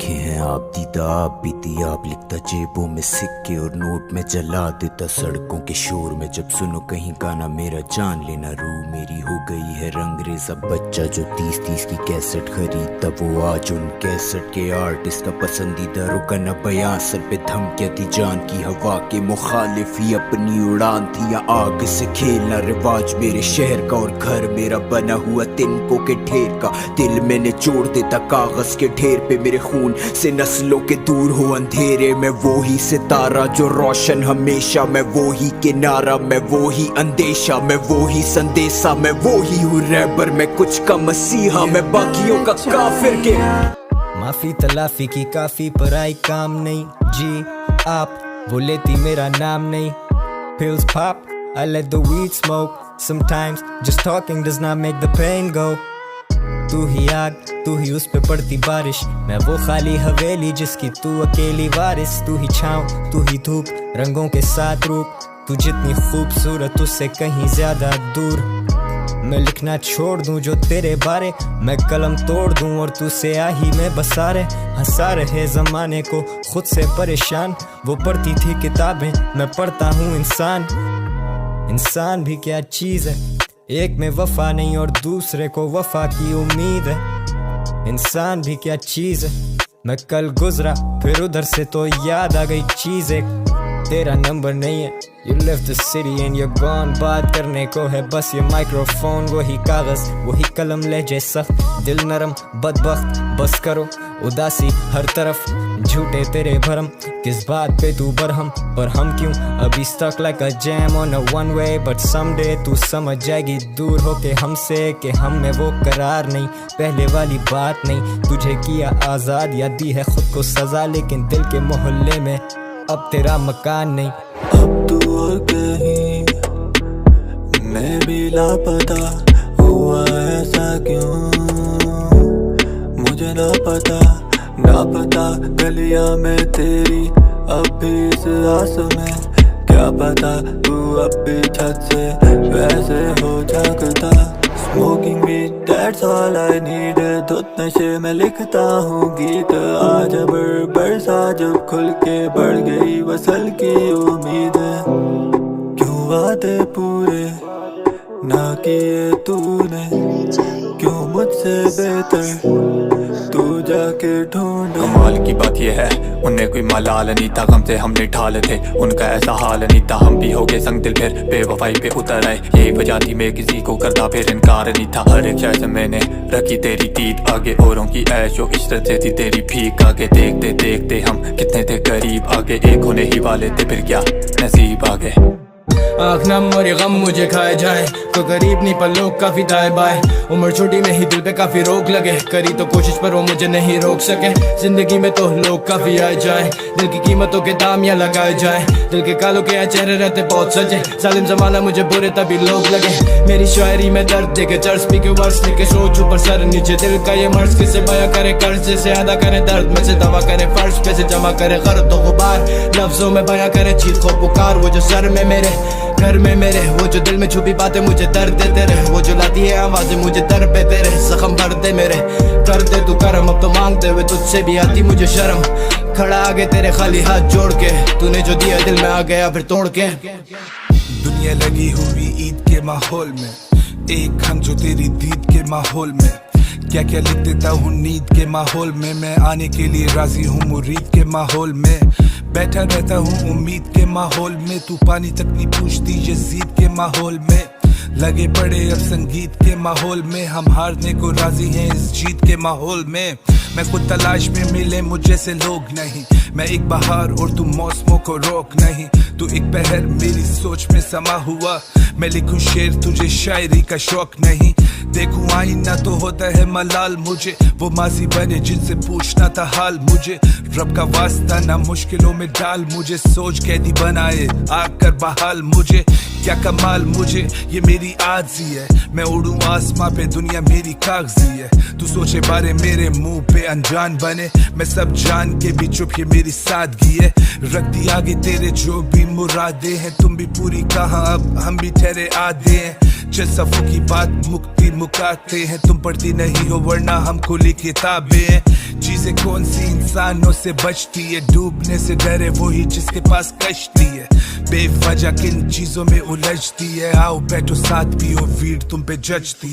लिखे हैं आप, दीदा आप, बीती आप, लिखता जेबों में सिक्के और नोट में जला देता सड़कों के शोर में। जब सुनो कहीं गाना मेरा जान लेना, रूह मेरी हो गई है रंगरेजा बच्चा जो 30-30 की कैसेट खरीदता, वो आज उन कैसेट के आर्टिस्ट का पसंदीदा रुका न बयां। सर पे धमकियां थी जान की हवा के मुखालिफ ही अपनी उड़ान थी, या आग से खेलना रिवाज मेरे शहर का, और घर मेरा बना हुआ तिनकों के ढेर का। दिल मैंने जोड़ देता कागज के ढेर पे, मेरे खून से नस्लों के दूर हो अंधेरे में वो ही सितारा जो रोशन हमेशा। मैं वो ही किनारा, मैं वो ही अंदेशा, मैं वो ही संदेशा, मैं वो ही हूँ रहबर, मैं कुछ का मसीहा, मैं बाकियों का काफिर के। माफी तलाफी की काफी पर आई काम नहीं जी आप, वो लेती मेरा नाम नहीं। Pills pop, I let the weed smoke. Sometimes just talking does not make the pain go. तू ही आग, तू ही उस पे पड़ती बारिश, मैं वो खाली हवेली जिसकी तू अकेली वारिस। तू ही छाँव, तू ही धूप, रंगों के साथ रूप, तू जितनी खूबसूरत उससे कहीं ज्यादा दूर। मैं लिखना छोड़ दूं जो तेरे बारे, मैं कलम तोड़ दूं और तू स्याही में बसा रहे। हंसा रहे जमाने को खुद से परेशान, वो पढ़ती थी किताबें, मैं पढ़ता हूँ इंसान। इंसान भी क्या चीज़ है, एक में वफा नहीं और दूसरे को वफा की उम्मीद है। इंसान भी क्या चीज़ है, मैं कल गुजरा फिर उधर से तो याद आ गई चीज़ एक, तेरा नंबर नहीं है। You left the city and you're gone, बात करने को है बस ये माइक्रोफोन। वही कागज, वही कलम, लहजे सख्त, दिल नरम, बदबख्त, बस करो उदासी हर तरफ, झूठे तेरे भरम, किस बात पे तू बरहम, पर हम क्यों अभी stuck like a jam on a one way। But someday तू समझ जाएगी दूर होके हमसे कि हम में वो करार नहीं, पहले वाली बात नहीं। तुझे किया आज़ाद या दी है खुद को सजा, लेकिन दिल के मोहल्ले में अब तेरा मकान नहीं। अब तू और कहीं, मैं भी लापता हुआ, ऐसा क्यों मुझे ना पता गलियां में तेरी अब भी इस आस में। क्या पता तू अब भी छत से वैसे हो जागता। Smoking weed, that's all I need। धुत नशे में लिखता हूँ गीत, आज बरसा जब खुल के बढ़ गई वसल की उम्मीद। क्यों वादे पूरे ना किए तूने, क्यों मुझसे बेहतर तू जाके ढूंढ। कमाल की बात ये है, उन्हें कोई मलाल नहीं था, गम से हमने ढाल थे, उनका ऐसा हाल नहीं था। हम भी हो गए संग दिल, फिर बेवफाई पे उतर आए, यही वजह थी मैं किसी को करता फिर इनकार नहीं था। हर एक शय से मैंने रखी तेरी दीद आगे, औरों की ऐशो इशरत से थी तेरी भीख आगे। देखते देखते हम कितने थे करीब आगे, एक होने ही वाले थे फिर क्या नसीब आगे। आँख नम और ये गम मुझे खाए जाए, तो करीब नहीं पर लोग काफी दाएं बाएं। उम्र छोटी में ही दिल पे काफी रोक लगे, करी तो कोशिश पर वो मुझे नहीं रोक सके। जिंदगी में तो लोग काफी आए जाए, दिल की कीमतों के दाम यहाँ लगाए जाए। दिल के कालों के यहाँ चेहरे रहते बहुत सजे, जालिम जमाना मुझे बुरे तभी लोग लगे। मेरी शायरी में दर्द देके चर्च पी के वर्ष लेके सोच ऊपर सर नीचे, दिल का ये मर्ज किसे बयां करे, कर्ज से अदा करे, दर्द में से दवा करे, फर्श पे से जमा करे, गर्द तो गुबार लफ्जों में बयां करे, चीख खो पुकार वो जो सर में मेरे, घर में मेरे, वो जो दिल में छुपी बातें मुझे दर्द देते रहे, वो जो लाती है आवाजें मुझे दर पे तेरे। जख्म भर दे मेरे, कर दे तू करम, अब तो मांगते हुए तुझसे भी आती मुझे शर्म। खड़ा आगे तेरे खाली हाथ जोड़ के, तूने जो दिया दिल में आ गया फिर तोड़ के। दुनिया लगी हुई ईद के माहौल में, एक हम जो तेरी दीद के माहौल में। क्या क्या लिख देता हूँ नींद के माहौल में, मैं आने के लिए राजी हूँ मुरीद के माहौल में। बैठा रहता हूँ उम्मीद के माहौल में, तू पानी तक नहीं पूछती यजीद के माहौल में। लगे पड़े अब संगीत के माहौल में, हम हारने को राजी हैं इस जीत के माहौल में। मैं खुद तलाश में मिले मुझ जैसे लोग नहीं, मैं एक बहार और तू मौसमों को रोक नहीं। तू एक पहर मेरी सोच में समा हुआ, मैं लिखूं शेर तुझे शायरी का शौक नहीं। देखूं आईना तो होता है मलाल मुझे, वो माजी बने जिनसे पूछना था हाल मुझे। रब का वास्ता ना मुश्किलों में डाल मुझे, सोच कैदी बनाए आकर बहाल मुझे। क्या कमाल मुझे ये मेरी आजी है, मैं उड़ूं आसमां पे दुनिया मेरी कागजी है। तू सोचे बारे मेरे मुंह पे अनजान बने, मैं सब जान के भी चुप ये मेरी सादगी है। रख दी आगे तेरे जो भी मुरादे हैं, तुम भी पूरी कहा अब हम भी ठहरे आधे हैं। चल सफों की बात मुक्ति मुकाते हैं, तुम पढ़ती नहीं हो वरना हम खुली किताबें हैं। चीजें कौन सी तूफानों से बचती है, डूबने से डरे वही जिसके पास कश्ती है। बेवजह किन चीजों में उलझती है, आओ बैठो साथ पियो वीड तुम पे जचती है।